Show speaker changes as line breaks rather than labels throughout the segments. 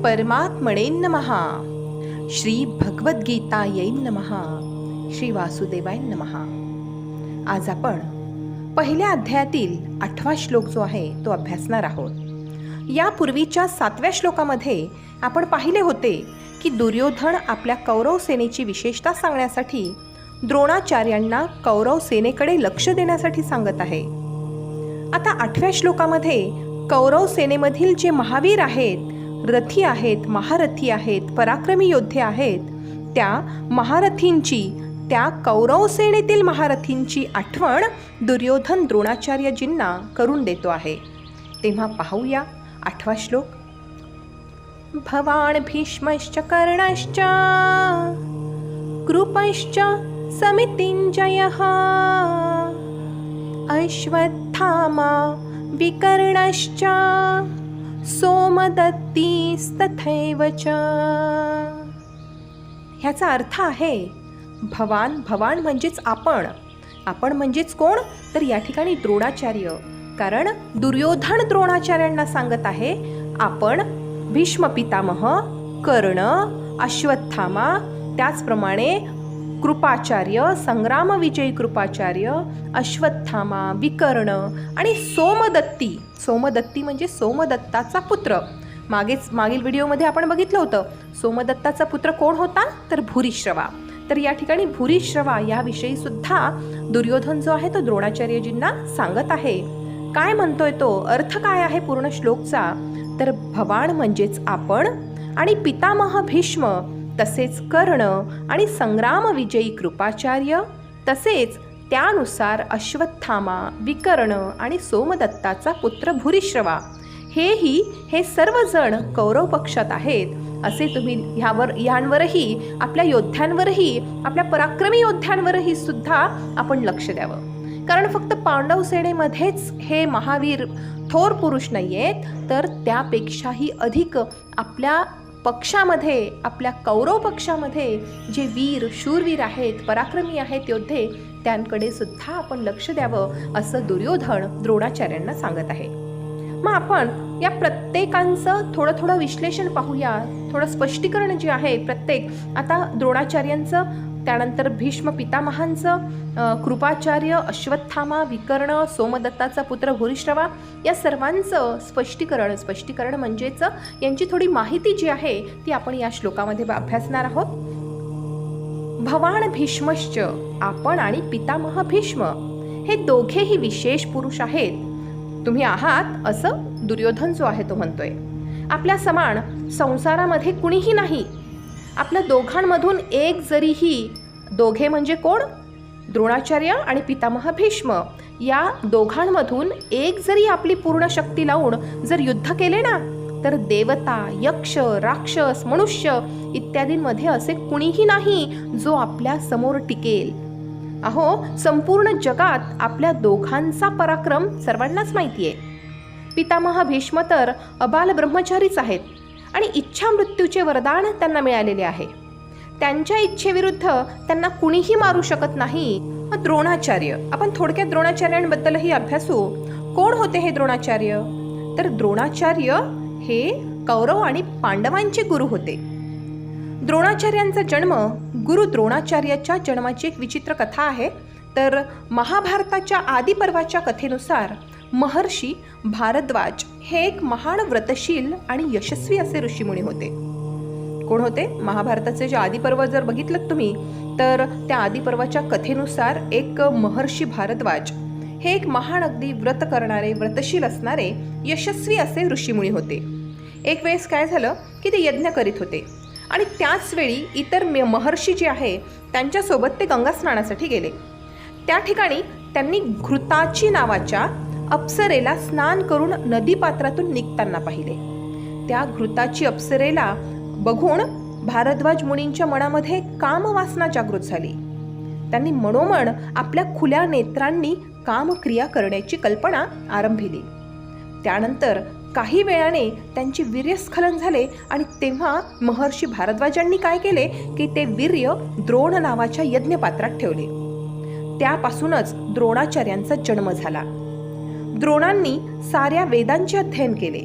परमात्मने नमः. श्री भगवद्गीतायै नमः. श्री वासुदेवाय नमः. आज आपण पहिल्या अध्यायातील 8वा श्लोक जो आहे तो अभ्यासणार आहोत. यापूर्वीच्या 7व्या श्लोकामध्ये आपण पाहिले होते की दुर्योधन आपल्या कौरव सेनेची विशेषता सांगण्यासाठी द्रोणाचार्यांना कौरव सेनेकडे लक्ष देण्यासाठी सांगत आहे. आता 8व्या श्लोकामध्ये कौरव सेनेमधील जे महावीर आहेत, रथी आहेत, महारथी आहेत, पराक्रमी योद्धे आहेत, त्या महारथींची, त्या कौरव सेनेतील महारथींची आठवण दुर्योधन द्रोणाचार्यजींना करून देतो आहे. तेव्हा पाहूया 8वा श्लोक. भवान भीष्मश्च कर्णश्च कृपश्च समितिञ्जयः अश्वत्थामा विकर्णश्च सोमदत्तीस्तथैव च. ह्याचा अर्थ आहे भवान, भवान म्हणजेच आपण, आपण म्हणजेच कोण, तर या ठिकाणी द्रोणाचार्य. कारण दुर्योधन द्रोणाचार्यांना सांगत आहे आपण भीष्म पितामह, कर्ण, अश्वत्थामा, त्याचप्रमाणे कृपाचार्य, संग्राम विजयी कृपाचार्य, अश्वत्थामा, विकर्ण आणि सोमदत्ती. सोमदत्ती म्हणजे सोमदत्ताचा पुत्र. मागील व्हिडिओमध्ये आपण बघितलं होतं सोमदत्ताचा पुत्र कोण होता, तर भूरिश्रवा. तर या ठिकाणी भूरिश्रवा याविषयी सुद्धा दुर्योधन जो आहे तो द्रोणाचार्यजींना सांगत आहे. काय म्हणतोय तो, अर्थ काय आहे पूर्ण श्लोकचा, तर भवान म्हणजेच आपण आणि पितामह भीष्म, तसेच कर्ण आणि संग्राम विजयी कृपाचार्य, तसेच त्यानुसार अश्वत्थामा, विकर्ण आणि सोमदत्ताचा पुत्र भूरिश्रवा, हे सर्वजण कौरव पक्षात आहेत. असे तुम्ही ह्यांवरही, आपल्या योद्ध्यांवरही, आपल्या पराक्रमी योद्ध्यांवरही सुद्धा आपण लक्ष द्यावं. कारण फक्त पांडव सेनेमध्येच हे महावीर थोर पुरुष नाही आहेत, तर त्यापेक्षाही अधिक आपल्या पक्षामध्ये, आपल्या कौरव पक्षामध्ये जे वीर, शूरवीर आहेत, पराक्रमी आहेत योद्धे, त्यांकडे सुद्धा आपण लक्ष द्यावं असं दुर्योधन द्रोणाचार्यांना सांगत आहे. मग आपण या प्रत्येकांचं थोडं विश्लेषण पाहूया, थोडं स्पष्टीकरण जे आहे प्रत्येक. आता द्रोणाचार्यांचं, त्यानंतर भीष्म पितामहांचं, कृपाचार्य, अश्वत्थामा, विकर्ण, सोमदत्ताचा पुत्र भूरिश्रवा, या सर्वांचं स्पष्टीकरण म्हणजेच यांची थोडी माहिती जी आहे ती आपण या श्लोकामध्ये अभ्यासणार आहोत. भवान भीष्मश्च, आपण आणि पितामह भीष्म, हे दोघेही विशेष पुरुष आहेत. तुम्ही आहात असं दुर्योधन जो आहे तो म्हणतोय. आपल्या समान संसारामध्ये कुणीही नाही. आपल्या दोघांमधून एक जरीही, दोघे म्हणजे कोण, द्रोणाचार्य आणि पितामह भीष्म, या दोघांमधून एक जरी आपली पूर्ण शक्ती लावून जर युद्ध केले ना, तर देवता, यक्ष, राक्षस, मनुष्य इत्यादींमध्ये असे कुणीही नाही जो आपल्या समोर टिकेल. अहो, संपूर्ण जगात आपल्या दोघांचा पराक्रम सर्वांनाच माहिती आहे. पितामह भीष्म तर अबाल ब्रह्मचारीच आहेत आणि इच्छा मृत्यूचे वरदान त्यांना मिळालेले आहे. त्यांच्या इच्छेविरुद्ध त्यांना कुणीही मारू शकत नाही. द्रोणाचार्य, आपण थोडक्यात द्रोणाचार्यांबद्दलही अभ्यासू. कोण होते हे द्रोणाचार्य, तर द्रोणाचार्य हे कौरव आणि पांडवांचे गुरु होते. द्रोणाचार्यांचा जन्म, गुरु द्रोणाचार्याच्या जन्माची एक विचित्र कथा आहे. तर महाभारताच्या आदिपर्वाच्या कथेनुसार महर्षी भारद्वाज हे एक महान व्रतशील आणि यशस्वी असे ऋषीमुनी होते. कोण होते, महाभारताचे जे आदिपर्व जर बघितलं तुम्ही, तर त्या आदिपर्वाच्या कथेनुसार एक महर्षी भारद्वाज हे एक महान, अगदी व्रत करणारे, व्रतशील असणारे, यशस्वी असे ऋषीमुनी होते. एक वेळेस काय झालं की ते यज्ञ करीत होते आणि त्याच वेळी इतर महर्षी जे आहे त्यांच्यासोबत ते गंगा स्नानासाठी गेले. त्या ठिकाणी त्यांनी घृताची नावाच्या अप्सरेला स्नान करून नदीपात्रातून निघताना पाहिले. त्या घृताची अप्सरेला बघून भारद्वाज मुनींच्या मनामध्ये कामवासना जागृत झाली. त्यांनी मनोमन आपल्या खुल्या नेत्रांनी कामक्रिया करण्याची कल्पना आरंभिली. त्यानंतर काही वेळाने त्यांचे वीर्यस्खलन झाले आणि तेव्हा महर्षी भारद्वाजांनी काय केले की ते वीर्य द्रोण नावाच्या यज्ञपात्रात ठेवले. त्यापासूनच द्रोणाचार्यांचा जन्म झाला. द्रोणांनी साऱ्या वेदांचे अध्ययन केले.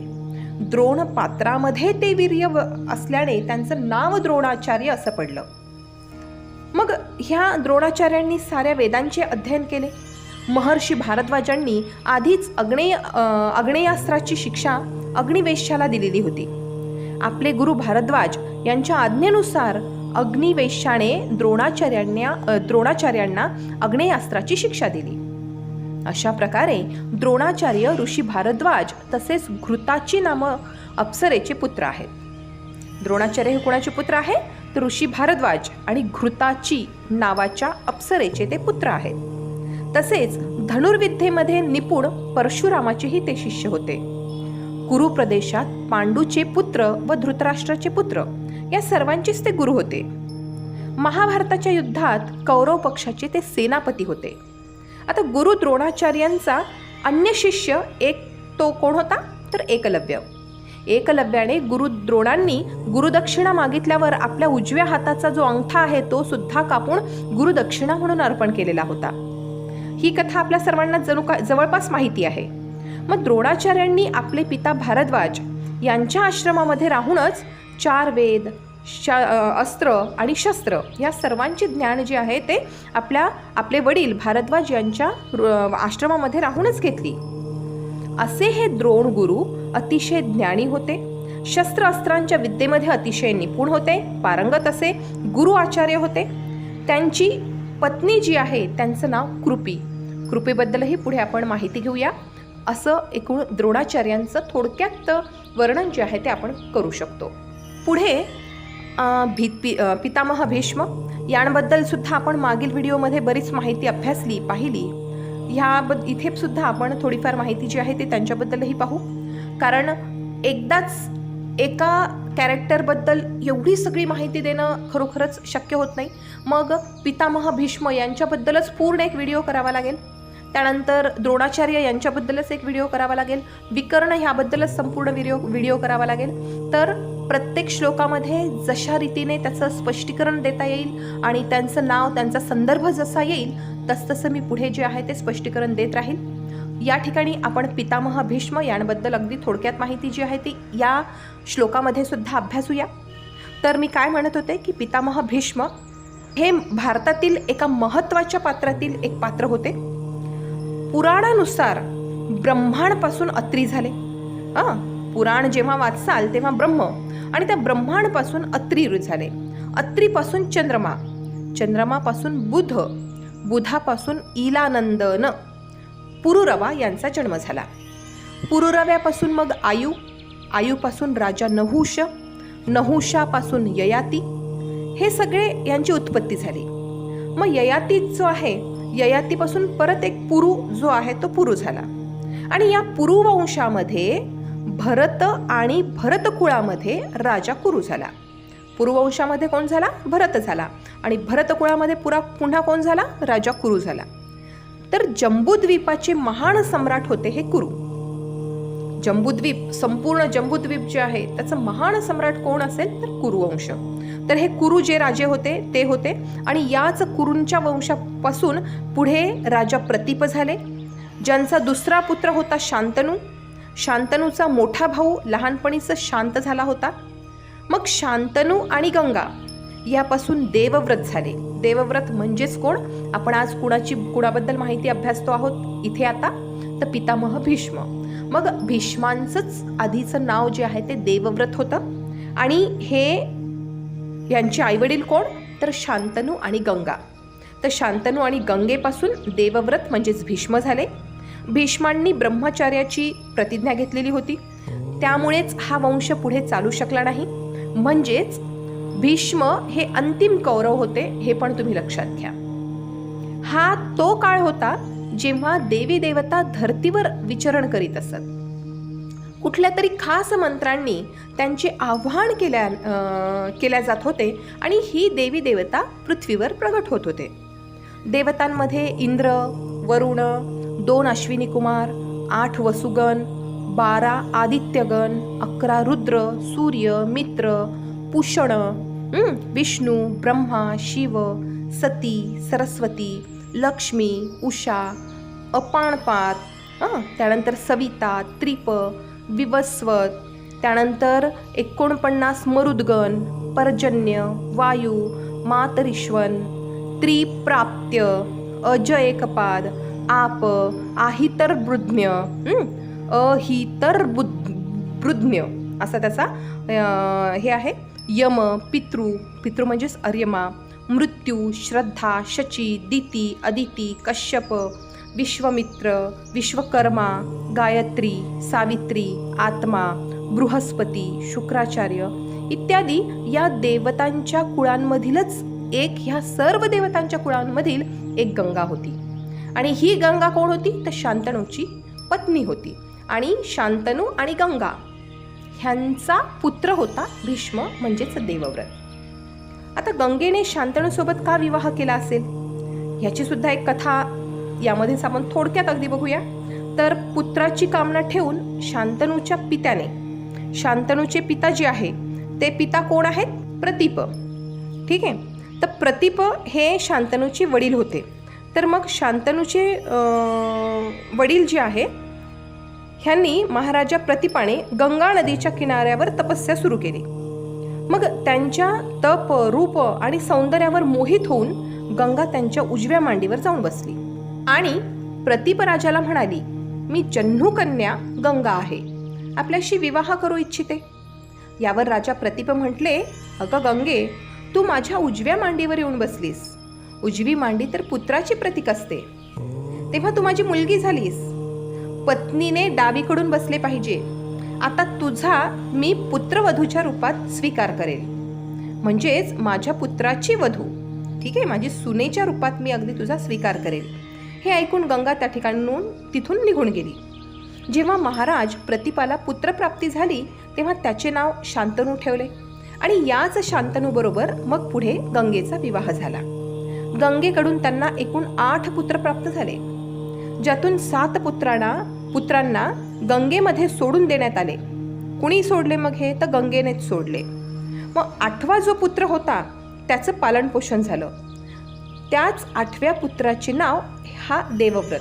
द्रोण पात्रामध्ये ते वीर्य असल्याने त्यांचं नाव द्रोणाचार्य असं पडलं. मग ह्या द्रोणाचार्यांनी साऱ्या वेदांचे अध्ययन केले. महर्षी भारद्वाजांनी आधीच आग्नेयास्त्राची शिक्षा अग्निवेश्याला दिलेली होती. आपले गुरु भारद्वाज यांच्या आज्ञेनुसार अग्निवेश्याने द्रोणाचार्यांना आग्नेयास्त्राची शिक्षा दिली. अशा प्रकारे द्रोणाचार्य ऋषी भारद्वाज तसेच घृताची नामक अप्सरेचे पुत्र आहेत. द्रोणाचार्य हे कोणाचे पुत्र आहे? तर ऋषी भारद्वाज आणि घृताची नावाच्या अप्सरेचे ते पुत्र आहेत. तसेच धनुर्विद्येमध्ये निपुण परशुरामाचेही ते शिष्य होते. कुरु प्रदेशात पांडूचे पुत्र व धृतराष्ट्राचे पुत्र या सर्वांचेच ते गुरु होते. महाभारताच्या युद्धात कौरव पक्षाचे ते सेनापती होते. आता गुरु द्रोणाचार्यांचा अन्य शिष्य तो कोण होता? तर एकलव्य. एकलव्याने गुरु द्रोणांनी गुरुदक्षिणा मागितल्यावर आपल्या उजव्या हाताचा जो अंगठा आहे तो सुद्धा कापून गुरुदक्षिणा म्हणून अर्पण केलेला होता. ही कथा आपल्या सर्वांना जवळपास माहिती आहे. मग द्रोणाचार्यांनी आपले पिता भारद्वाज यांच्या आश्रमामध्ये राहूनच 4 वेद, अस्त्र आणि शस्त्र या सर्वांचे ज्ञान जे आहे ते आपले वडील भारद्वाज यांच्या आश्रमामध्ये राहूनच घेतली. असे हे द्रोण गुरु अतिशय ज्ञानी होते. शस्त्र अस्त्रांच्या विद्येमध्ये अतिशय निपुण होते, पारंगत असे गुरु आचार्य होते. त्यांची पत्नी जी आहे त्यांचं नाव कृपी. कृपेबद्दलही पुढे आपण माहिती घेऊया. असं एकूण द्रोणाचार्यांचं थोडक्यात वर्णन जे आहे ते आपण करू शकतो. पुढे पितामह भीष्म यांबद्दल सुद्धा आपण मागील व्हिडिओमध्ये बरीच माहिती पाहिली. इथे सुद्धा आपण थोडीफार माहिती जी आहे ते त्यांच्याबद्दलही पाहू. कारण एकदाच एका कॅरेक्टरबद्दल एवढी सगळी माहिती देणं खरोखरच शक्य होत नाही. मग पितामह भीष्म यांच्याबद्दलच पूर्ण एक व्हिडिओ करावा लागेल. त्यानंतर द्रोणाचार्य यांच्याबद्दलच एक व्हिडिओ करावा लागेल. विकर्ण ह्याबद्दलच संपूर्ण व्हिडिओ करावा लागेल. तर प्रत्येक श्लोकामध्ये जशा रीतीने त्याचं स्पष्टीकरण देता येईल आणि त्यांचं नाव, त्यांचा संदर्भ जसा येईल तसतसं मी पुढे जे आहे ते स्पष्टीकरण देत राहील. या ठिकाणी आपण पितामह भीष्म यांबद्दल अगदी थोडक्यात माहिती जी आहे ती या श्लोकामध्ये सुद्धा अभ्यासूया. तर मी काय म्हणत होते की पितामह भीष्म हे भारतातील एका महत्त्वाच्या पात्रातील एक पात्र होते. पुराणानुसार ब्रह्मांपासून अत्री झाले. पुराण जेव्हा वाचाल तेव्हा ब्रह्म आणि त्या ब्रह्मांपासून अत्री झाले. अत्रीपासून चंद्रमा, चंद्रमापासून बुध, बुधापासून इलानंदन, पुरुरवा यांचा जन्म झाला. पुरुरव्यापासून मग आयु, आयुपासून राजा नहुष, नहुषापासून ययाती, हे सगळे यांची उत्पत्ती झाली. मग ययाती जो आहे, ययातीपासून परत एक पुरु जो आहे तो पुरु झाला. आणि या पुरुवंशामध्ये भरत आणि भरत कुळामध्ये राजा कुरु झाला. पुरुवंशामध्ये कोण झाला? भरत झाला. आणि भरत कुळामध्ये पुन्हा कोण झाला? राजा कुरु झाला. तर जंबूद्वीपाचे महान सम्राट होते हे कुरु. जंबूद्वीप, संपूर्ण जंबूद्वीप जे आहे त्याचं महान सम्राट कोण असेल? तर कुरुवंश. तर हे कुरु जे राजे होते ते होते. आणि याच कुरूंच्या वंशापासून पुढे राजा प्रतीप झाले, ज्यांचा दुसरा पुत्र होता शांतनू. शांतनूचा मोठा भाऊ लहानपणीच शांत झाला होता. मग शांतनू आणि गंगा यापासून देवव्रत झाले. देवव्रत म्हणजेच कोण? आपण आज कुणाबद्दल माहिती अभ्यासतो आहोत इथे आता? तर पितामह भीष्म. मग भीष्मांचंच आधीचं नाव जे आहे ते देवव्रत होतं. आणि हे यांचे आईवडील कोण? तर शांतनू आणि गंगा. तर शांतनू आणि गंगेपासून देवव्रत म्हणजेच भीष्म झाले. भीष्मांनी ब्रह्मचार्याची प्रतिज्ञा घेतलेली होती, त्यामुळेच हा वंश पुढे चालू शकला नाही. म्हणजेच भीष्म हे अंतिम कौरव होते, हे पण तुम्ही लक्षात घ्या. हा तो काळ होता जेव्हा देवी देवता धर्तीवर विचरण करीत असत. कुठल्या तरी खास मंत्रांनी त्यांचे आव्हान केल्या जात होते आणि ही देवी देवता पृथ्वीवर प्रगट होत होते. देवतांमध्ये इंद्र, वरुण, 2 अश्विनी कुमार, 8 वसुगण, 12 आदित्यगण, 11 रुद्र, सूर्य, मित्र, पुषण, विष्णू, ब्रह्मा, शिव, सती, सरस्वती, लक्ष्मी, उषा, अपाणपात, त्यानंतर सविता, त्रिप, विवस्वत, त्यानंतर 49 मरुद्गण, पर्जन्य, वायू, मातरिश्वन, त्रिप्राप्त्य, अजयकपाद, आप, आहितरबृज्ञ, अहितरबृज्ञ असा त्याचा हे आहे. यम, पितृ म्हणजेच अर्यमा, मृत्यू, श्रद्धा, शची, दिती, अदिती, कश्यप, विश्वमित्र, विश्वकर्मा, गायत्री, सावित्री, आत्मा, बृहस्पती, शुक्राचार्य इत्यादी या देवतांच्या कुळांमधीलच एक, ह्या सर्व देवतांच्या कुळांमधील एक गंगा होती. आणि ही गंगा कोण होती? तर शांतनूची पत्नी होती. आणि शांतनू आणि गंगा ह्यांचा पुत्र होता भीष्म म्हणजेच देवव्रत. आता गंगेने शांतनूसोबत का विवाह केला असेल ह्याची सुद्धा एक कथा यामध्येच आपण थोडक्यात अगदी बघूया. तर पुत्राची कामना ठेवून शांतनूच्या पित्याने, शांतनूचे पिता जे आहे ते पिता कोण आहेत? प्रतीप. ठीक आहे. तर प्रतीप हे शांतनूचे वडील होते. तर मग शांतनूचे वडील जे आहे ह्यांनी महाराजा प्रतीपाने गंगा नदीच्या किनाऱ्यावर तपस्या सुरू केली. मग त्यांच्या तप, रूप आणि सौंदर्यावर मोहित होऊन गंगा त्यांच्या उजव्या मांडीवर जाऊन बसली आणि प्रतीप राजाला म्हणाली, मी जन्नू कन्या गंगा आहे, आपल्याशी विवाह करू इच्छिते. यावर राजा प्रतीप म्हटले, अगं गंगे, तू माझ्या उजव्या मांडीवर येऊन बसलीस. उजवी मांडी तर पुत्राची प्रतीक असते. तेव्हा तू माझी मुलगी झालीस. पत्नीने डावीकडून बसले पाहिजे. आता तुझा मी पुत्रवधूच्या रूपात स्वीकार करेल, म्हणजेच माझ्या पुत्राची वधू. ठीक आहे, माझी सुनेच्या रूपात मी अगदी तुझा स्वीकार करेल. हे ऐकून गंगा त्या ठिकाणून तिथून निघून गेली. जेव्हा महाराज प्रतीपाला पुत्रप्राप्ती झाली तेव्हा त्याचे नाव शांतनू ठेवले आणि याच शांतनूबरोबर मग पुढे गंगेचा विवाह झाला. गंगेकडून त्यांना एकूण 8 पुत्र प्राप्त झाले, ज्यातून 7 पुत्रांना गंगेमध्ये सोडून देण्यात आले. कुणी सोडले मग हे? तर गंगेनेच सोडले. मग 8वा जो पुत्र होता त्याचं पालनपोषण झालं. त्याच 8व्या पुत्राचे नाव हा देवव्रत.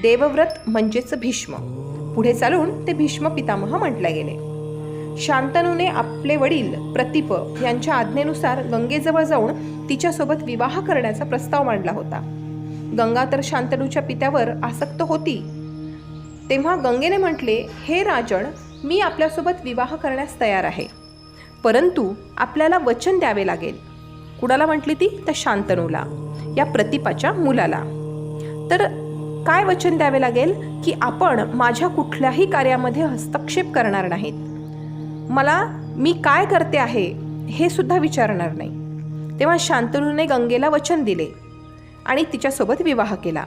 देवव्रत म्हणजेच भीष्म. पुढे चालून ते भीष्म पितामह म्हटले गेले. शांतनूने आपले वडील प्रतीप यांच्या आज्ञेनुसार गंगेजवळ जाऊन तिच्यासोबत विवाह करण्याचा प्रस्ताव मांडला होता. गंगा तर शांतनूच्या पित्यावर आसक्त होती. तेव्हा गंगेने म्हटले, हे राजन, मी आपल्यासोबत विवाह करण्यास तयार आहे, परंतु आपल्याला वचन द्यावे लागेल. कुणाला म्हटली ती? तर शांतनूला, या प्रतीपाच्या मुलाला. तर काय वचन द्यावे लागेल? की आपण माझ्या कुठल्याही कार्यामध्ये हस्तक्षेप करणार नाहीत. मी काय करते आहे हे सुद्धा विचारणार नाही. तेव्हा शांतनूने गंगेला वचन दिले आणि तिच्यासोबत विवाह केला.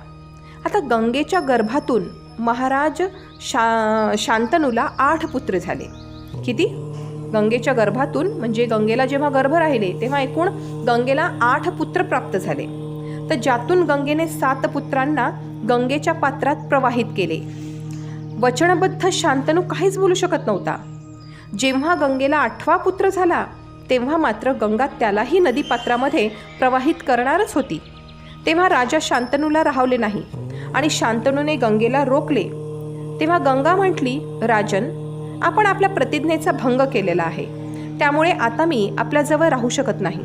आता गंगेच्या गर्भातून महाराज शांतनूला 8 पुत्र झाले. किती? गंगेच्या गर्भातून म्हणजे गंगेला जेव्हा गर्भ राहिले तेव्हा एकूण गंगेला 8 पुत्र प्राप्त झाले. तर ज्यातून गंगेने 7 पुत्रांना गंगेच्या पात्रात प्रवाहित केले. वचनबद्ध शांतनू काहीच बोलू शकत नव्हता. जेव्हा गंगेला 8वा पुत्र झाला तेव्हा मात्र गंगा त्यालाही नदीपात्रामध्ये प्रवाहित करणारच होती. तेव्हा राजा शांतनूला राहवले नाही आणि शांतनूने गंगेला रोखले. तेव्हा गंगा म्हटली, राजन, आपण आपल्या प्रतिज्ञेचा भंग केलेला आहे, त्यामुळे आता मी आपल्याजवळ राहू शकत नाही.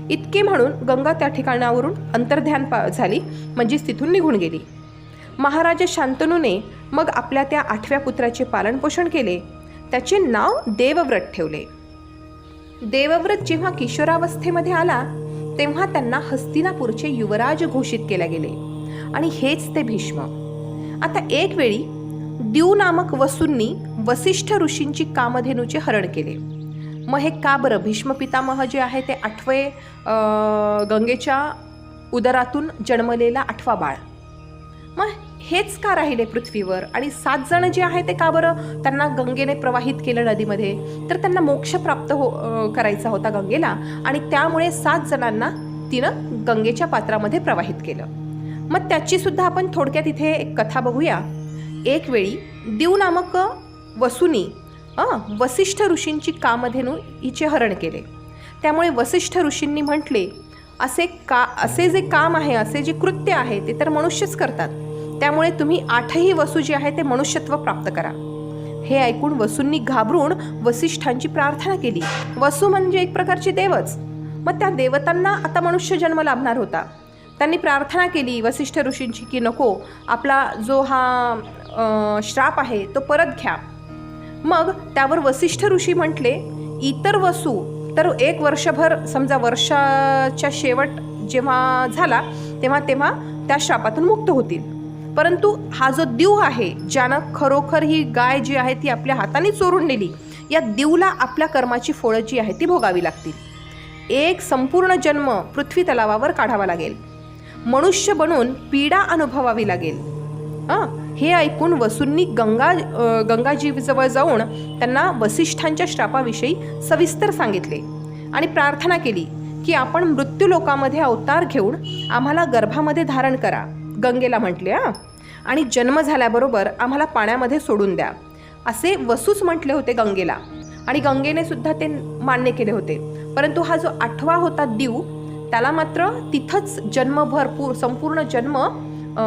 इतके म्हणून गंगा त्या ठिकाणावरून अंतर्ध्यान झाली, म्हणजेच तिथून निघून गेली. महाराजा शांतनूने मग आपल्या त्या 8व्या पुत्राचे पालनपोषण केले. त्याचे नाव देवव्रत ठेवले. देवव्रत जेव्हा किशोरावस्थेमध्ये आला तेव्हा त्यांना हस्तिनापूरचे युवराज घोषित केले गेले आणि हेच ते भीष्म. आता एक वेळी द्यू नामक वसूंनी वसिष्ठ ऋषींची कामधेनूचे हरण केले. मग हे का बरं? भीष्म पितामह जे आहे ते 8वे गंगेच्या उदरातून जन्मलेला 8वा बाळ. मग हेच का राहिले पृथ्वीवर? आणि 7 जण जे आहे ते का बरं त्यांना गंगेने प्रवाहित केलं नदीमध्ये? तर त्यांना मोक्ष प्राप्त करायचा होता गंगेला आणि त्यामुळे 7 जणांना तिनं गंगेच्या पात्रामध्ये प्रवाहित केलं. मग त्याची सुद्धा आपण थोडक्यात इथे एक कथा बघूया. एक वेळी द्यू नामक वसूनी वसिष्ठ ऋषींची कामधेनू हिचे हरण केले. त्यामुळे वसिष्ठ ऋषींनी म्हटले, असे जे काम आहे, असे जे कृत्य आहे ते तर मनुष्यच करतात, त्यामुळे तुम्ही 8ही वसू जे आहे ते मनुष्यत्व प्राप्त करा. हे ऐकून वसूंनी घाबरून वसिष्ठांची प्रार्थना केली. वसू म्हणजे एक प्रकारची देवच. मग त्या देवतांना आता मनुष्य जन्म लाभणार होता. त्यांनी प्रार्थना केली वसिष्ठ ऋषींची की नको, आपला जो हा श्राप आहे तो परत घ्या. मग त्यावर वसिष्ठ ऋषी म्हटले, इतर वसू तर 1 वर्षभर, समजा वर्षाच्या शेवट जेव्हा झाला तेव्हा त्या श्रापातून मुक्त होतील. परंतु हा जो दिव आहे, ज्यानं खरोखर ही गाय जी आहे ती आपल्या हाताने चोरून नेली, या दिवला आपल्या कर्माची फळं जी आहे ती भोगावी लागतील. एक संपूर्ण जन्म पृथ्वी तलावावर काढावा लागेल, मनुष्य बनून पीडा अनुभवावी लागेल. हे ऐकून वसूंनी गंगाजीजवळ जाऊन त्यांना वसिष्ठांच्या श्रापाविषयी सविस्तर सांगितले आणि प्रार्थना केली की आपण मृत्यू लोकामध्ये अवतार घेऊन आम्हाला गर्भामध्ये धारण करा. गंगेला म्हटले आणि जन्म झाल्याबरोबर आम्हाला पाण्यामध्ये सोडून द्या, असे वसूच म्हटले होते गंगेला. आणि गंगेने सुद्धा ते मान्य केले होते. परंतु हा जो 8वा होता दिव, त्याला मात्र तिथंच जन्मभर संपूर्ण जन्म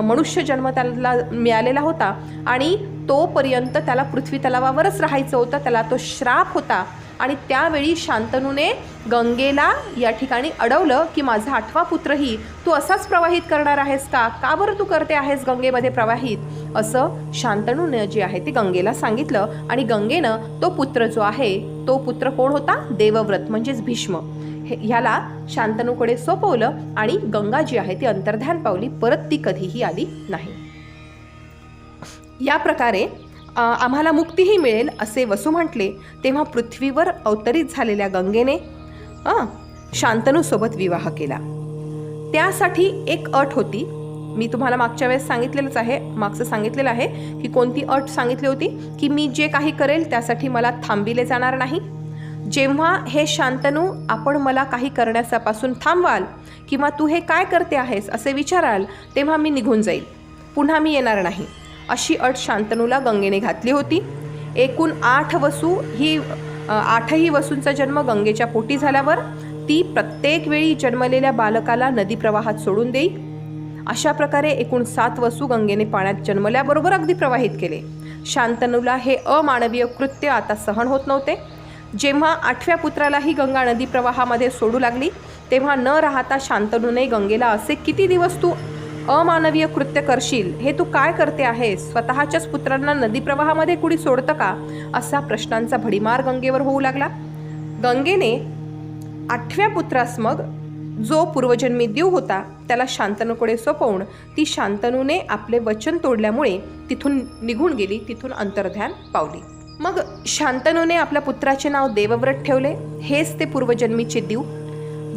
मनुष्य जन्म त्याला मिळालेला होता आणि तोपर्यंत त्याला पृथ्वी तलावावरच राहायचं होतं. त्याला तो श्राप होता. आणि त्यावेळी शांतनूने गंगेला या ठिकाणी अडवलं की माझा 8वा पुत्रही तू असाच प्रवाहित करणार आहेस का? का बरं तू करते आहेस गंगेमध्ये प्रवाहित? असं शांतनूने जे आहे ते गंगेला सांगितलं. आणि गंगेनं तो पुत्र जो आहे, तो पुत्र कोण होता? देवव्रत म्हणजेच भीष्म. ह्याला शांतनूकडे सोपवलं आणि गंगा जी आहे ती अंतर्ध्यान पावली. परत ती कधीही आली नाही. या प्रकारे आम्हाला मुक्तीही मिळेल असे वसू म्हटले. तेव्हा पृथ्वीवर अवतरित झालेल्या गंगेने शांतनूसोबत विवाह केला. त्यासाठी एक अट होती. मी तुम्हाला मागच्या वेळेस सांगितलेलं आहे की कोणती अट सांगितली होती की मी जे काही करेल त्यासाठी मला थांबिले जाणार नाही. जेव्हा हे शांतनू आपण मला काही करण्यापासून थांबवाल किंवा तू हे काय करते आहेस असे विचाराल, तेव्हा मी निघून जाईल, पुन्हा मी येणार नाही, अशी अट शांतनूला गंगेने घातली होती. एकूण 8 वसू ही 8ही वसूंचा जन्म गंगेच्या पोटी झाल्यावर ती प्रत्येक वेळी जन्मलेल्या बालकाला नदी प्रवाहात सोडून देई. अशा प्रकारे एकूण 7 वसू गंगेने पाण्यात जन्मल्याबरोबर अगदी प्रवाहित केले. शांतनूला हे अमानवीय कृत्य आता सहन होत नव्हते. जेव्हा 8व्या पुत्रालाही गंगा नदी प्रवाहामध्ये सोडू लागली, तेव्हा न राहता शांतनूने गंगेला असे किती दिवस तू अमानवीय कृत्य करशील? हे तू काय करते आहेस? स्वतःच्याच पुत्रांना नदी प्रवाहामध्ये कुणी सोडतं का? असा प्रश्नांचा भडीमार गंगेवर होऊ लागला. गंगेने 8व्या पुत्रास, मग जो पूर्वजन्मी देव होता, त्याला शांतनूकडे सोपवून ती शांतनूने आपले वचन तोडल्यामुळे तिथून निघून गेली, तिथून अंतर्ध्यान पावली. मग शांतनूने आपल्या पुत्राचे नाव देवव्रत ठेवले. हेच ते पूर्वजन्मीचे देव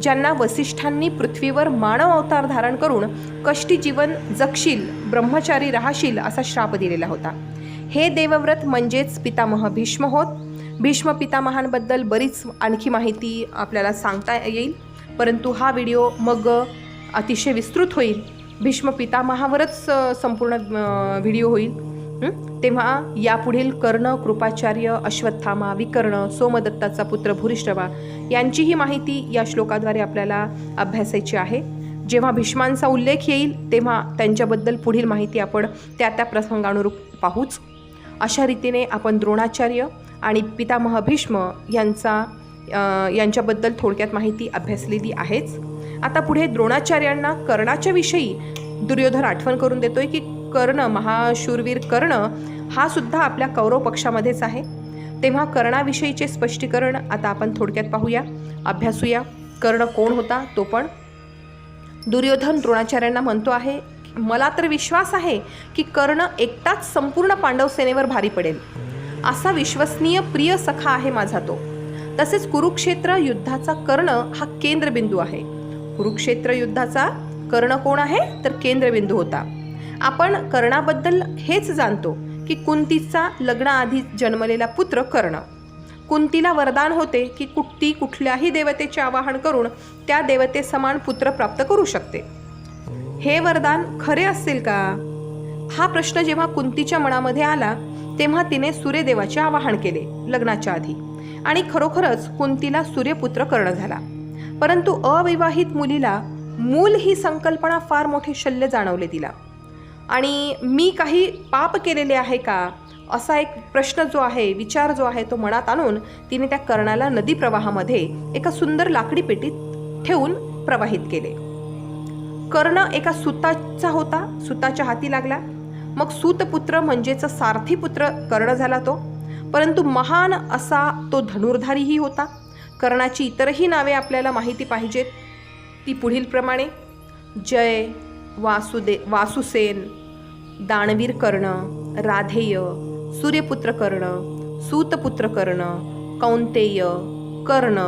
ज्यांना वसिष्ठांनी पृथ्वीवर मानव अवतार धारण करून कष्टी जीवन जगशील, ब्रह्मचारी राहशील असा श्राप दिलेला होता. हे देवव्रत म्हणजेच पितामह भीष्म होत. भीष्म पितामहांबद्दल बरीच आणखी माहिती आपल्याला सांगता येईल, परंतु हा व्हिडिओ मग अतिशय विस्तृत होईल. भीष्म पितामहावरच संपूर्ण व्हिडिओ होईल. तेव्हा यापुढील कर्ण, कृपाचार्य, अश्वत्थामा, विकर्ण, सोमदत्ताचा पुत्र भूरिश्रवा यांचीही माहिती या श्लोकाद्वारे आपल्याला अभ्यासायची आहे. जेव्हा भीष्मांचा उल्लेख येईल तेव्हा त्यांच्याबद्दल पुढील माहिती आपण त्या प्रसंगानुरूप पाहूच. अशा रीतीने आपण द्रोणाचार्य आणि पितामह भीष्म यांच्याबद्दल थोडक्यात माहिती अभ्यासलेली आहेच. आता पुढे द्रोणाचार्यांना कर्णाच्या विषयी दुर्योधन आठवण करून देतोय की कर्ण, महाशूरवीर कर्ण हा सुद्धा आपल्या कौरव पक्षामध्येच आहे. तेव्हा कर्णाविषयीचे स्पष्टीकरण आता आपण थोडक्यात पाहूया, अभ्यासूया. कर्ण कोण होता तो पण. दुर्योधन द्रोणाचार्यांना म्हणतो आहे, मला तर विश्वास आहे की कर्ण एकटाच संपूर्ण पांडव सेनेवर भारी पडेल. असा विश्वसनीय प्रिय सखा आहे माझा तो. तसेच कुरुक्षेत्र युद्धाचा कर्ण हा केंद्रबिंदू आहे. कुरुक्षेत्र युद्धाचा कर्ण कोण आहे तर केंद्रबिंदू होता. आपण कर्णाबद्दल हेच जाणतो की कुंतीचा लग्नाआधी जन्मलेला पुत्र कर्ण. कुंतीला वरदान होते की ती कुठल्याही देवतेचे आवाहन करून त्या देवते समान पुत्र प्राप्त करू शकते. हे वरदान खरे असेल का? हा प्रश्न जेव्हा कुंतीच्या मनामध्ये आला तेव्हा तिने सूर्यदेवाचे आवाहन केले लग्नाच्या आधी आणि खरोखरच कुंतीला सूर्यपुत्र कर्ण झाला. परंतु अविवाहित मुलीला मूल ही संकल्पना फार मोठे शल्य जाणवले तिला. आणि मी काही पाप केलेले आहे का असा एक प्रश्न जो आहे, विचार जो आहे तो मनात आणून तिने त्या कर्णाला नदी प्रवाहामध्ये एका सुंदर लाकडी पेटीत ठेवून प्रवाहित केले. कर्ण एका सुताचा होता, सुताच्या हाती लागला. मग सूतपुत्र म्हणजेच सारथीपुत्र कर्ण झाला तो. परंतु महान असा तो धनुर्धारीही होता. कर्णाची इतरही नावे आपल्याला माहिती पाहिजेत. ती पुढीलप्रमाणे: जय, वासुसेन, दानवीर कर्ण, राधेय, सूर्यपुत्र कर्ण, सूतपुत्र कर्ण, कौंतेय, कर्ण,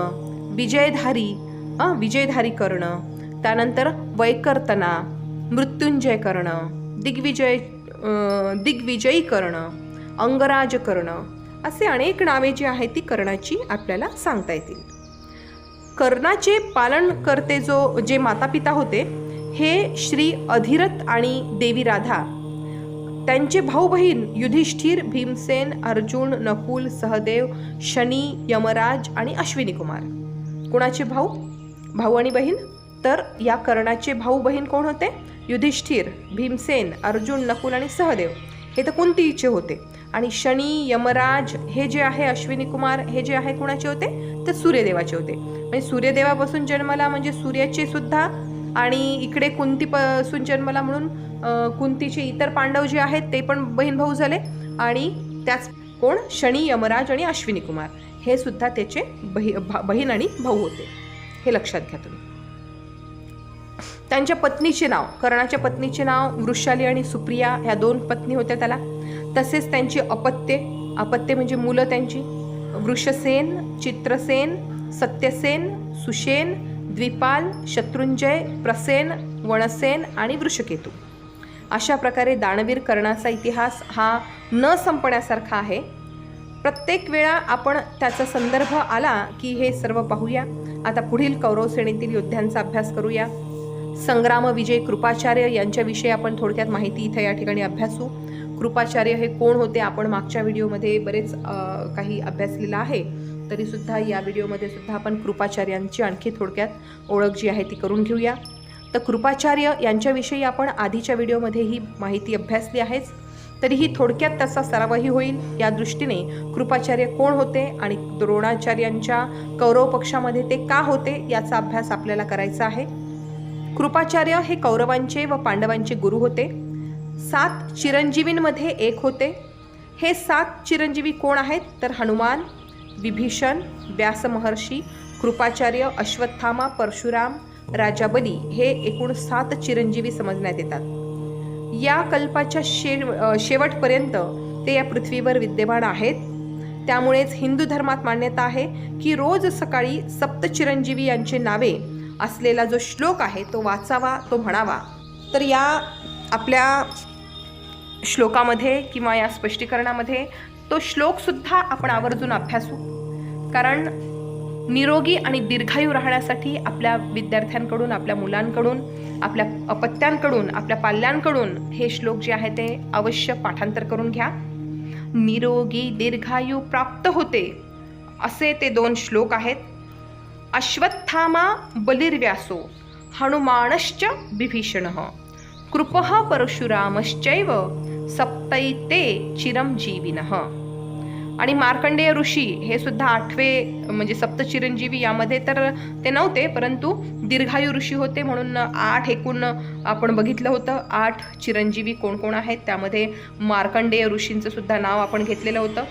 विजयधारी कर्ण, त्यानंतर वैकर्तना, मृत्युंजय कर्ण, दिग्विजयी कर्ण, अंगराज कर्ण, असे अनेक नावे जी आहेत ती कर्णाची आपल्याला सांगता येतील. कर्णाचे पालन करते जे माता पिता होते हे श्री अधिरथ आणि देवी राधा. त्यांचे भाऊ बहीण युधिष्ठिर, भीमसेन, अर्जुन, नकुल, सहदेव, शनी, यमराज आणि अश्विनी कुमार. कोणाचे भाऊ आणि बहीण? तर या कर्णाचे भाऊ बहीण कोण होते? युधिष्ठिर, भीमसेन, अर्जुन, नकुल आणि सहदेव हे तर कुंतीचे होते. आणि शनी, यमराज हे जे आहे, अश्विनी कुमार हे जे आहे कोणाचे होते? तर सूर्यदेवाचे होते. म्हणजे सूर्यदेवापासून जन्मला म्हणजे सूर्याचे सुद्धा, आणि इकडे कुंतीपासून जन्मला म्हणून कुंतीचे इतर पांडव जे आहेत ते पण बहीण भाऊ झाले. आणि त्याच कोण? शनी, यमराज आणि अश्विनी कुमार हे सुद्धा त्याचे बहीण आणि भाऊ होते. हे लक्षात घ्या तुम्ही. त्यांच्या पत्नीचे नाव, कर्णाच्या पत्नीचे नाव वृषाली आणि सुप्रिया ह्या 2 पत्नी होत्या त्याला. तसेच त्यांची अपत्ये म्हणजे मुलं त्यांची: वृषसेन, चित्रसेन, सत्यसेन, सुषेन, द्विपाल, शत्रुंजय, प्रसेन, वणसेन आणि वृषकेतू. अशा प्रकारे दानवीर कर्णाचा इतिहास हा न संपण्यासारखा आहे. प्रत्येक वेळा आपण त्याचा संदर्भ आला की हे सर्व पाहूया. आता पुढील कौरव श्रेणीतील योद्ध्यांचा अभ्यास करूया. संग्राम विजय कृपाचार्य यांच्याविषयी आपण थोडक्यात माहिती इथे या ठिकाणी अभ्यासू. कृपाचार्य हे कोण होते आपण मागच्या व्हिडिओमध्ये बरेच काही अभ्यासलेलं आहे. तरीसुद्धा या व्हिडिओमध्ये सुद्धा आपण कृपाचार्यांची आणखी थोडक्यात ओळख जी आहे ती करून घेऊया. तर कृपाचार्य यांच्याविषयी आपण आधीच्या व्हिडिओमध्ये ही माहिती अभ्यासली आहेच, तरीही थोडक्यात त्याचा सरावही होईल. या दृष्टीने कृपाचार्य कोण होते आणि द्रोणाचार्यांच्या कौरव पक्षामध्ये ते का होते याचा अभ्यास आपल्याला करायचा आहे. कृपाचार्य हे कौरवांचे व पांडवांचे गुरु होते. 7 चिरंजीवींमध्ये एक होते. हे 7 चिरंजीवी कोण आहेत? तर हनुमान, विभीषण, व्यास महर्षी, कृपाचार्य, अश्वत्थामा, परशुराम, राजा बली हे एकूण 7 चिरंजीवी समजण्यात येतात. या कल्पाच्या शेवटपर्यंत ते या पृथ्वीवर विद्यमान आहेत. त्यामुळेच हिंदू धर्मात मान्यता आहे की रोज सकाळी 7 चिरंजीवी यांची नावे असलेला जो श्लोक आहे तो वाचावा, तो म्हणावा. तर या आपल्या श्लोकामध्ये किंवा या स्पष्टीकरणामध्ये तो श्लोकसुद्धा आपण आवर्जून अभ्यासू. कारण निरोगी आणि दीर्घायू राहण्यासाठी आपल्या विद्यार्थ्यांकडून, आपल्या मुलांकडून, आपल्या अपत्यांकडून, आपल्या पाल्यांकडून हे श्लोक जे आहे ते अवश्य पाठांतर करून घ्या. निरोगी दीर्घायू प्राप्त होते असे ते 2 श्लोक आहेत. अश्वत्थामा बलिर्व्यासो, हनुमानश्च विभीषणः, कृपः परशुरामश्चैव, सप्तैते चिरंजीविनः. आणि मार्कंडेय ऋषी हे सुद्धा 8वे म्हणजे 7 चिरंजीवी यामध्ये तर ते नव्हते, परंतु दीर्घायू ऋषी होते म्हणून 8 एकूण आपण बघितलं होतं. 8 चिरंजीवी कोण कोण आहेत त्यामध्ये मार्कंडेय ऋषींचं सुद्धा नाव आपण घेतलेलं होतं.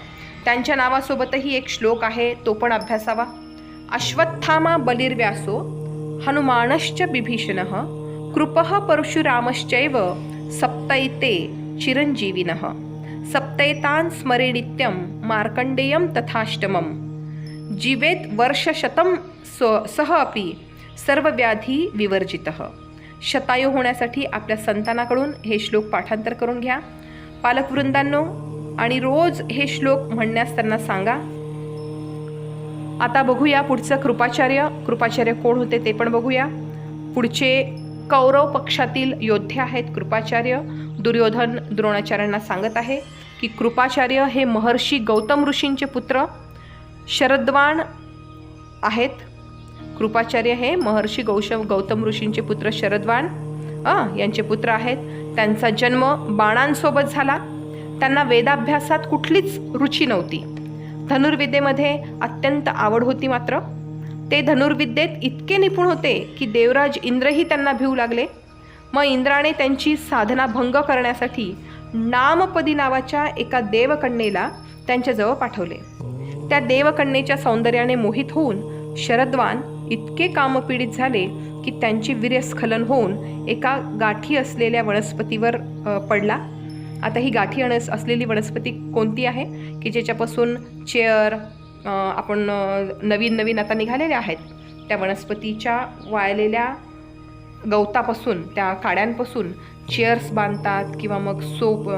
त्यांच्या नावासोबतही एक श्लोक आहे, तो पण अभ्यासावा. अश्वत्थामा बलिर्व्यासो, हनुमानश्च विभीषणः, कृपः परशुरामश्चैव, सप्तैते चिरंजीविनः. सप्तैतान् स्मरे नित्यं, मार्कंडेयं तथाष्टमं. जीवेत वर्षशतं सह अपि सर्वव्याधी विवर्जितः. शतायू होण्यासाठी आपल्या संतानाकडून हे श्लोक पाठांतर करून घ्या पालकवृंदांनो, आणि रोज हे श्लोक म्हणण्यास त्यांना सांगा. आता बघूया पुढचं कृपाचार्य. कृपाचार्य कोण होते ते पण बघूया. पुढचे कौरव पक्षातील योद्धे आहेत कृपाचार्य. दुर्योधन द्रोणाचार्यांना सांगत आहे की कृपाचार्य हे महर्षी गौतम ऋषींचे पुत्र शरद्वान आहेत. कृपाचार्य हे महर्षी गौतम ऋषींचे पुत्र शरद्वान यांचे पुत्र आहेत. त्यांचा जन्म बाणांसोबत झाला. त्यांना वेदाभ्यासात कुठलीच रुची नव्हती. धनुर्विद्येमध्ये अत्यंत आवड होती. मात्र ते धनुर्विद्येत इतके निपुण होते की देवराज इंद्रही त्यांना भिवू लागले. मग इंद्राने त्यांची साधना भंग करण्यासाठी नामपदी नावाच्या एका देवकन्येला त्यांच्याजवळ पाठवले. त्या देवकन्येच्या सौंदर्याने मोहित होऊन शरद्वान इतके कामपीडित झाले की त्यांची वीर्यस्खलन होऊन एका गाठी असलेल्या वनस्पतीवर पडला. आता ही गाठी असलेली वनस्पती कोणती आहे की ज्याच्यापासून चेअर आपण नवीन आता निघालेल्या आहेत, त्या वनस्पतीच्या वाळलेल्या गवतापासून, त्या काड्यांपासून चेअर्स बांधतात किंवा मग सोप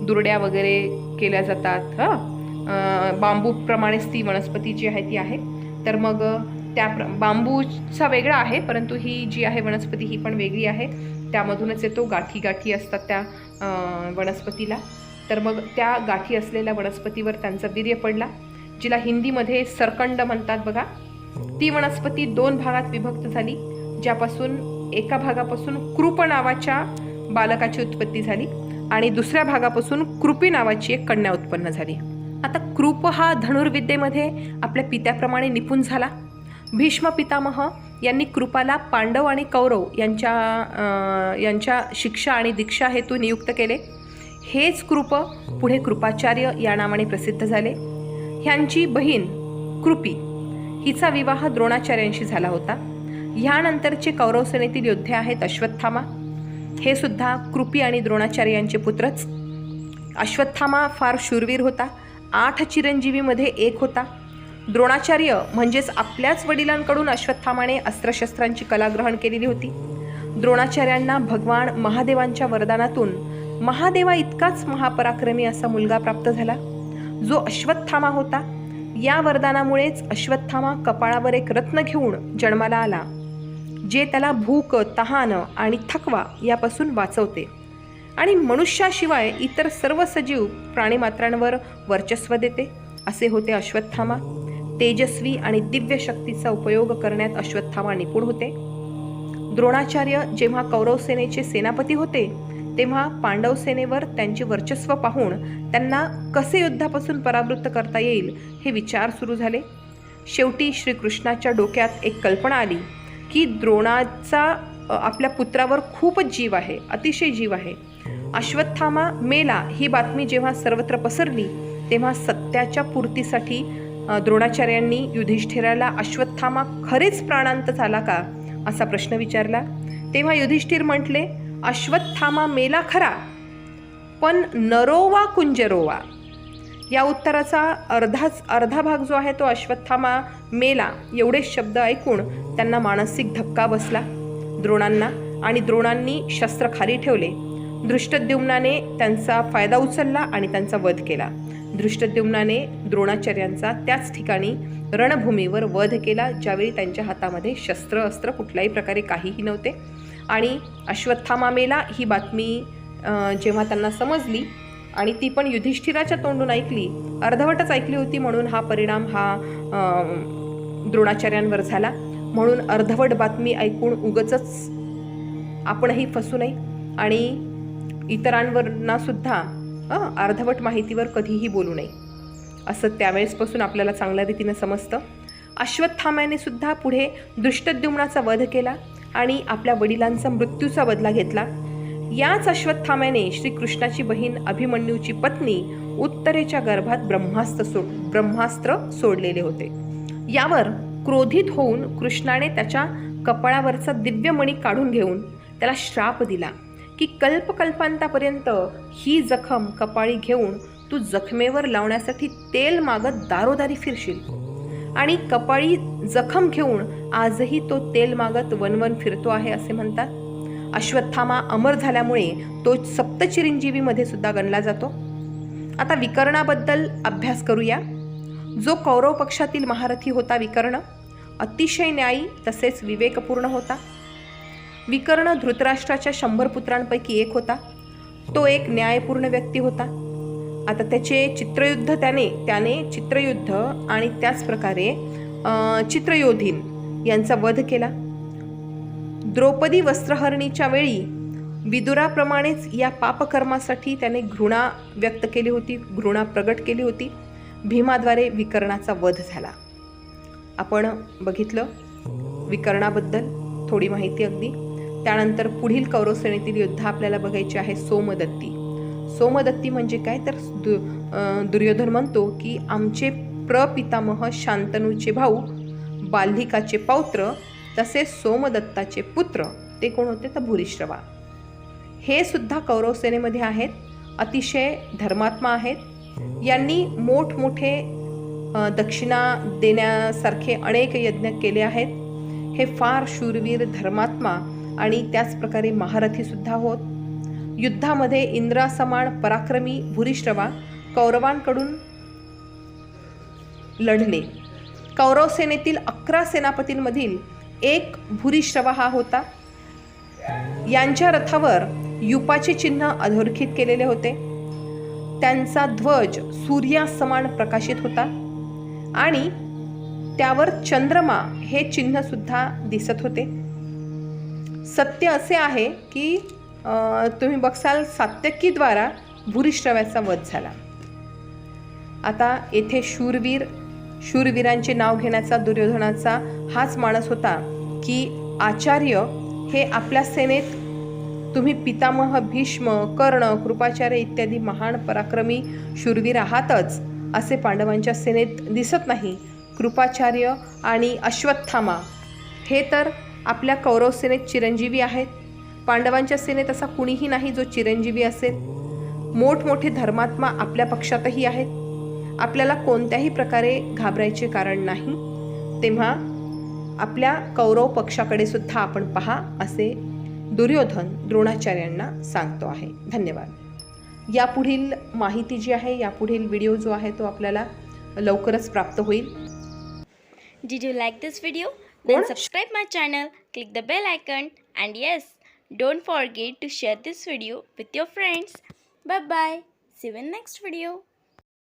दुरड्या वगैरे केल्या जातात. बांबूप्रमाणेच ती वनस्पती जी आहे ती आहे. तर मग त्या बांबूचा वेगळा आहे, परंतु ही जी आहे वनस्पती ही पण वेगळी आहे. त्यामधूनच येतो. गाठी असतात त्या वनस्पतीला. तर मग त्या गाठी असलेल्या वनस्पतीवर त्यांचा वीर्य पडला, जिला हिंदीमध्ये सरकंड म्हणतात बघा. ती वनस्पती 2 भागात विभक्त झाली, ज्यापासून एका भागापासून कृप नावाच्या बालकाची उत्पत्ती झाली आणि दुसऱ्या भागापासून कृपी नावाची एक कन्या उत्पन्न झाली. आता कृप हा धनुर्विद्येमध्ये आपल्या पित्याप्रमाणे निपुण झाला. भीष्म पितामह यांनी कृपाला पांडव आणि कौरव यांच्या शिक्षा आणि दीक्षा हेतू नियुक्त केले. हेच कृप पुढे कृपाचार्य या नावाने प्रसिद्ध झाले. ह्यांची बहीण कृपी हिचा विवाह द्रोणाचार्यांशी झाला होता. ह्यानंतरचे कौरव सेनेतील योद्धे आहेत अश्वत्थामा. हे सुद्धा कृपी आणि द्रोणाचार्य यांचे पुत्रच. अश्वत्थामा फार शूरवीर होता. 8 चिरंजीवीमध्ये एक होता. द्रोणाचार्य म्हणजेच आपल्याच वडिलांकडून अश्वत्थामाने अस्त्रशस्त्रांची कला ग्रहण केलेली होती. द्रोणाचार्यांना भगवान महादेवांच्या वरदानातून महादेवा इतकाच महापराक्रमी असा मुलगा प्राप्त झाला, जो अश्वत्थामा होता. या वरदानामुळेच अश्वत्थामा कपाळावर एक रत्न घेऊन जन्माला आला, जे त्याला भूक, तहान आणि थकवा यापासून वाचवते आणि मनुष्याशिवाय इतर सर्व सजीव प्राणीमात्रांवर वर्चस्व देते. असे होते अश्वत्थामा. तेजस्वी आणि दिव्य शक्तीचा उपयोग करण्यात अश्वत्थामा निपुण होते. द्रोणाचार्य जेव्हा कौरव सेनेचे सेनापती होते, तेव्हा पांडव सेनेवर त्यांचे वर्चस्व पाहून त्यांना कसे युद्धापासून परावृत्त करता येईल हे विचार सुरू झाले. शेवटी श्रीकृष्णाच्या डोक्यात एक कल्पना आली की द्रोणाचा आपल्या पुत्रावर खूपच जीव आहे, अतिशय जीव आहे. अश्वत्थामा मेला ही बातमी जेव्हा सर्वत्र पसरली, तेव्हा सत्याच्या पूर्तीसाठी द्रोणाचार्यांनी युधिष्ठिराला अश्वत्थामा खरेच प्राणांत झाला का असा प्रश्न विचारला. तेव्हा युधिष्ठिर म्हटले, अश्वत्थामा मेला खरा, पण नरोवा कुंजरोवा. या उत्तराचा अर्धा भाग जो आहे तो अश्वत्थामा मेला एवढेच शब्द ऐकून त्यांना मानसिक धक्का बसला द्रोणांना, आणि द्रोणांनी शस्त्र खाली ठेवले. धृष्टद्युम्नाने त्यांचा फायदा उचलला आणि त्यांचा वध केला. धृष्टद्युम्नाने द्रोणाचार्यांचा त्याच ठिकाणी रणभूमीवर वध केला, ज्यावेळी त्यांच्या हातामध्ये अस्त्र कुठल्याही प्रकारे काहीही नव्हते. आणि अश्वत्थामा मेला ही बातमी जेव्हा त्यांना समजली, आणि ती पण युधिष्ठिराच्या तोंडून ऐकली, अर्धवटच ऐकली होती, म्हणून हा परिणाम हा द्रोणाचार्यांवर झाला. म्हणून अर्धवट बातमी ऐकून उगचच आपणही फसू नये आणि इतरांवरना सुद्धा अर्धवट माहितीवर कधीही बोलू नये, असं त्यावेळेसपासून आपल्याला चांगल्या रीतीनं समजतं. अश्वत्थाम्याने सुद्धा पुढे धृष्टद्युम्नाचा वध केला आणि आपल्या वडिलांचा मृत्यूचा बदला घेतला. याच अश्वत्थाम्याने श्रीकृष्णाची बहीण अभिमन्यूची पत्नी उत्तरेच्या गर्भात ब्रह्मास्त्र सोडलेले होते. यावर क्रोधित होऊन कृष्णाने त्याच्या कपाळावरचा दिव्यमणी काढून घेऊन त्याला श्राप दिला की कल्पकल्पांतापर्यंत ही जखम कपाळी घेऊन तू जखमेवर लावण्यासाठी तेल मागत दारोदारी फिरशील. आणि कपाळी जखम घेऊन आजही तो तेल मागत वनवन फिरतो आहे असे म्हणतात. अश्वत्थामा अमर झाल्यामुळे तो सप्तचिरंजीवीमध्ये सुद्धा गणला जातो. आता विकर्णाबद्दल अभ्यास करूया. जो कौरव पक्षातील महारथी होता विकर्ण, अतिशय न्यायी तसेच विवेकपूर्ण होता. विकर्ण धृतराष्ट्राच्या 100 पुत्रांपैकी एक होता. तो एक न्यायपूर्ण व्यक्ती होता. आता त्याचे चित्रयुद्ध त्याने चित्रयुद्ध आणि त्याच प्रकारे चित्रयोधीन यांचा वध केला. द्रौपदी वस्त्रहरणीच्या वेळी विदुराप्रमाणेच या पापकर्मासाठी त्याने घृणा व्यक्त केली होती, घृणा प्रगट केली होती. भीमाद्वारे विकर्णाचा वध झाला. आपण बघितलं विकर्णाबद्दल थोडी माहिती अगदी. त्यानंतर पुढील कौरवसेनेतील योद्धा आपल्याला बघायचे आहे सोमदत्ती. सोमदत्ती म्हणजे काय तर दुर्योधन म्हणतो की आमचे प्रपितामह शांतनूचे भाऊ, बाल्हिकाचे पौत्र, तसेच सोमदत्ताचे पुत्र ते कोण होते तर भूरिश्रवा. हे सुद्धा कौरवसेनेमध्ये आहेत. अतिशय धर्मात्मा आहेत. यांनी मोठमोठे दक्षिणा देण्यासारखे अनेक यज्ञ केले आहेत. हे फार शूरवीर, धर्मात्मा आणि त्याचप्रकारे महारथी सुद्धा होत. युद्धामध्ये इंद्रासमान पराक्रमी भूरिश्रवा कौरवांकडून लढले. कौरव सेनेतील 11 सेनापतींमधील एक भूरिश्रवा हा होता. यांच्या रथावर युपाचे चिन्ह अधोरेखित केलेले होते. त्यांचा ध्वज सूर्यासमान प्रकाशित होता आणि त्यावर चंद्रमा हे चिन्ह सुद्धा दिसत होते. सत्य असे आहे की तुम्ही बघसाल सात्यकीद्वारा भूरिश्रव्याचा वध झाला. आता येथे शूरवीरांचे नाव घेण्याचा दुर्योधनाचा हाच मानस होता की आचार्य हे आपल्या सेनेत तुम्ही पितामह भीष्म, कर्ण, कृपाचार्य इत्यादी महान पराक्रमी शूरवीर आहातच असे पांडवांच्या सेनेत दिसत नाही. कृपाचार्य आणि अश्वत्थामा हे तर आपल्या कौरव सेनेत चिरंजीवी आहेत. पांडवांच्या सेनेत असा कुणीही नाही जो चिरंजीवी असेल. मोठमोठे धर्मात्मा आपल्या पक्षातही आहेत. आपल्याला कोणत्याही प्रकारे घाबरायचे कारण नाही. तेव्हा आपल्या कौरव पक्षाकडे सुद्धा आपण पहा असे दुर्योधन द्रोणाचार्यांना सांगतो आहे. धन्यवाद. यापुढील माहिती जी आहे, यापुढील व्हिडिओ जो आहे तो आपल्याला लवकरच प्राप्त होईल.
Did you like this video? Then subscribe my channel, click the bell icon, and yes, don't forget to share this video with your friends. Bye bye. See you in next video.